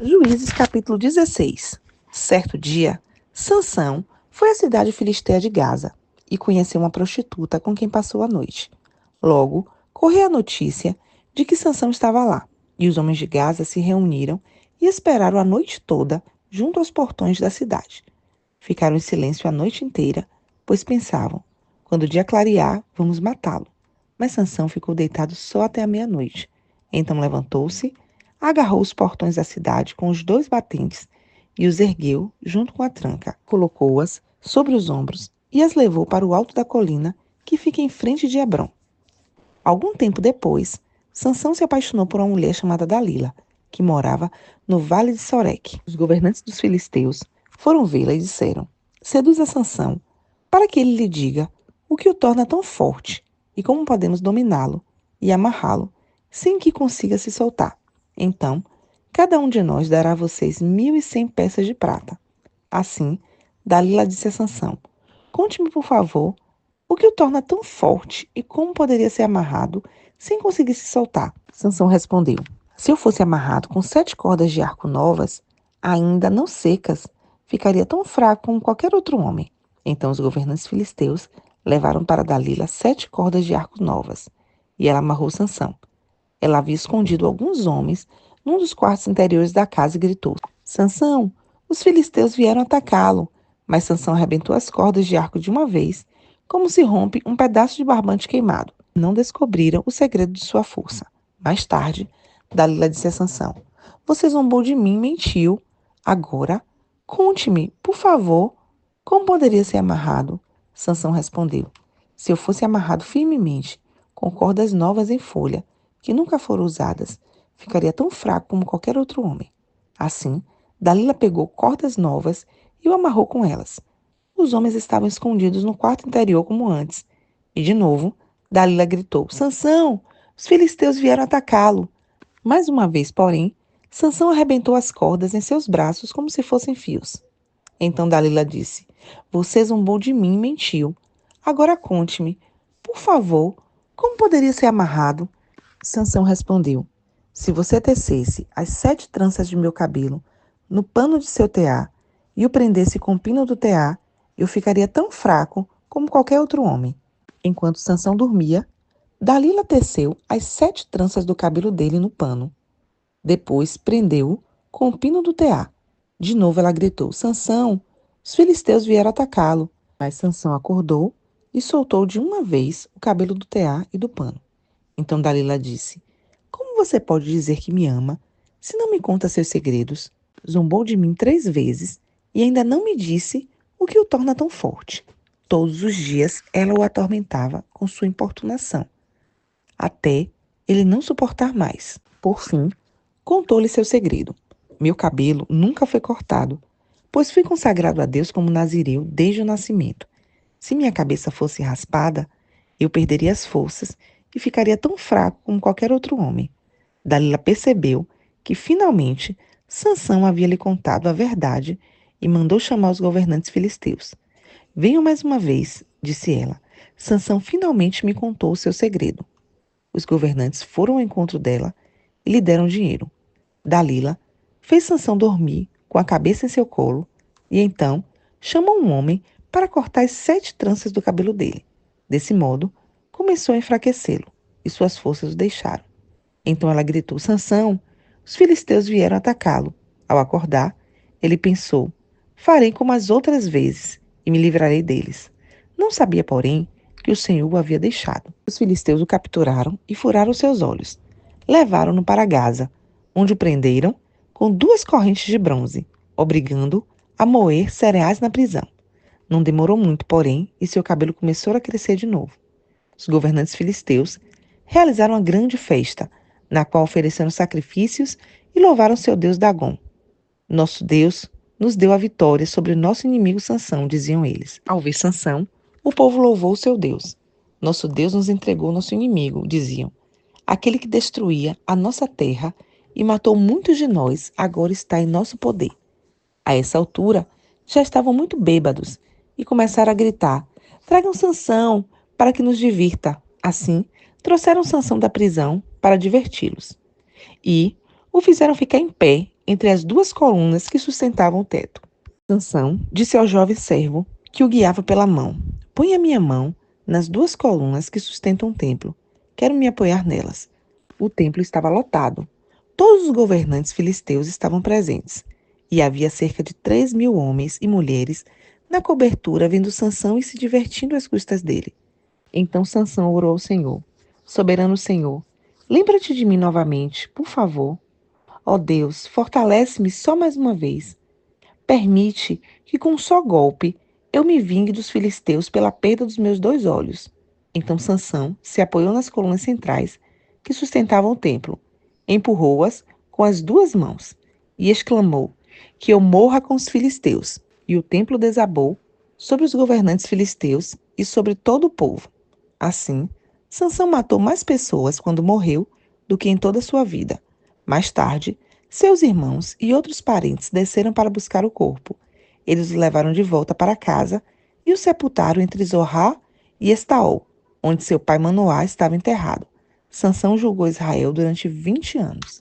Juízes capítulo 16. Certo dia, Sansão foi à cidade filisteia de Gaza e conheceu uma prostituta com quem passou a noite. Logo, correu a notícia de que Sansão estava lá, e os homens de Gaza se reuniram e esperaram a noite toda junto aos portões da cidade. Ficaram em silêncio a noite inteira, pois pensavam: quando o dia clarear, vamos matá-lo. Mas Sansão ficou deitado só até a meia-noite. Então levantou-se, agarrou os portões da cidade com os 2 batentes e os ergueu junto com a tranca. Colocou-as sobre os ombros e as levou para o alto da colina que fica em frente de Hebrom. Algum tempo depois, Sansão se apaixonou por uma mulher chamada Dalila, que morava no vale de Soreque. Os governantes dos filisteus foram vê-la e disseram: seduza Sansão, para que ele lhe diga o que o torna tão forte e como podemos dominá-lo e amarrá-lo sem que consiga se soltar. Então, cada um de nós dará a vocês 1.100 peças de prata. Assim, Dalila disse a Sansão: conte-me, por favor, o que o torna tão forte e como poderia ser amarrado sem conseguir se soltar? Sansão respondeu: se eu fosse amarrado com 7 cordas de arco novas, ainda não secas, ficaria tão fraco como qualquer outro homem. Então os governantes filisteus levaram para Dalila 7 cordas de arco novas, e ela amarrou Sansão. Ela havia escondido alguns homens num dos quartos interiores da casa e gritou: Sansão, os filisteus vieram atacá-lo. Mas Sansão arrebentou as cordas de arco de uma vez, como se rompe um pedaço de barbante queimado. Não descobriram o segredo de sua força. Mais tarde, Dalila disse a Sansão: você zombou de mim e mentiu. Agora, conte-me, por favor, como poderia ser amarrado? Sansão respondeu: se eu fosse amarrado firmemente, com cordas novas em folha, que nunca foram usadas, ficaria tão fraco como qualquer outro homem. Assim, Dalila pegou cordas novas e o amarrou com elas. Os homens estavam escondidos no quarto interior como antes. E de novo, Dalila gritou: Sansão, os filisteus vieram atacá-lo. Mais uma vez, porém, Sansão arrebentou as cordas em seus braços como se fossem fios. Então Dalila disse: você zombou de mim e mentiu. Agora conte-me, por favor, como poderia ser amarrado? Sansão respondeu: se você tecesse as 7 tranças de meu cabelo no pano de seu tear e o prendesse com o pino do tear, eu ficaria tão fraco como qualquer outro homem. Enquanto Sansão dormia, Dalila teceu as 7 tranças do cabelo dele no pano. Depois prendeu-o com o pino do tear. De novo ela gritou: Sansão, os filisteus vieram atacá-lo. Mas Sansão acordou e soltou de uma vez o cabelo do tear e do pano. Então Dalila disse: como você pode dizer que me ama, se não me conta seus segredos? Zombou de mim 3 vezes e ainda não me disse o que o torna tão forte. Todos os dias ela o atormentava com sua importunação, até ele não suportar mais. Por fim, contou-lhe seu segredo. Meu cabelo nunca foi cortado, pois fui consagrado a Deus como nazireu desde o nascimento. Se minha cabeça fosse raspada, eu perderia as forças e ficaria tão fraco como qualquer outro homem. Dalila percebeu que, finalmente, Sansão havia lhe contado a verdade e mandou chamar os governantes filisteus. Venham mais uma vez, disse ela. Sansão finalmente me contou o seu segredo. Os governantes foram ao encontro dela e lhe deram dinheiro. Dalila fez Sansão dormir com a cabeça em seu colo e então chamou um homem para cortar as 7 tranças do cabelo dele. Desse modo, começou a enfraquecê-lo e suas forças o deixaram. Então ela gritou: Sansão, os filisteus vieram atacá-lo. Ao acordar, ele pensou: farei como as outras vezes e me livrarei deles. Não sabia, porém, que o Senhor o havia deixado. Os filisteus o capturaram e furaram seus olhos. Levaram-no para Gaza, onde o prenderam com 2 correntes de bronze, obrigando-o a moer cereais na prisão. Não demorou muito, porém, e seu cabelo começou a crescer de novo. Os governantes filisteus realizaram uma grande festa, na qual ofereceram sacrifícios e louvaram seu deus Dagom. Nosso Deus nos deu a vitória sobre nosso inimigo Sansão, diziam eles. Ao ver Sansão, o povo louvou o seu Deus. Nosso Deus nos entregou nosso inimigo, diziam. Aquele que destruía a nossa terra e matou muitos de nós, agora está em nosso poder. A essa altura, já estavam muito bêbados e começaram a gritar: tragam Sansão para que nos divirta. Assim, trouxeram Sansão da prisão para diverti-los. E o fizeram ficar em pé entre as duas colunas que sustentavam o teto. Sansão disse ao jovem servo que o guiava pela mão: põe a minha mão nas duas colunas que sustentam o templo. Quero me apoiar nelas. O templo estava lotado. Todos os governantes filisteus estavam presentes. E havia cerca de 3.000 homens e mulheres na cobertura vendo Sansão e se divertindo às custas dele. Então Sansão orou ao Senhor: Soberano Senhor, lembra-te de mim novamente, por favor. Ó Deus, fortalece-me só mais uma vez. Permite que com um só golpe eu me vingue dos filisteus pela perda dos meus 2 olhos. Então Sansão se apoiou nas colunas centrais que sustentavam o templo, empurrou-as com as 2 mãos e exclamou: que eu morra com os filisteus. E o templo desabou sobre os governantes filisteus e sobre todo o povo. Assim, Sansão matou mais pessoas quando morreu do que em toda a sua vida. Mais tarde, seus irmãos e outros parentes desceram para buscar o corpo. Eles o levaram de volta para casa e o sepultaram entre Zorá e Estaol, onde seu pai Manoá estava enterrado. Sansão julgou Israel durante 20 anos.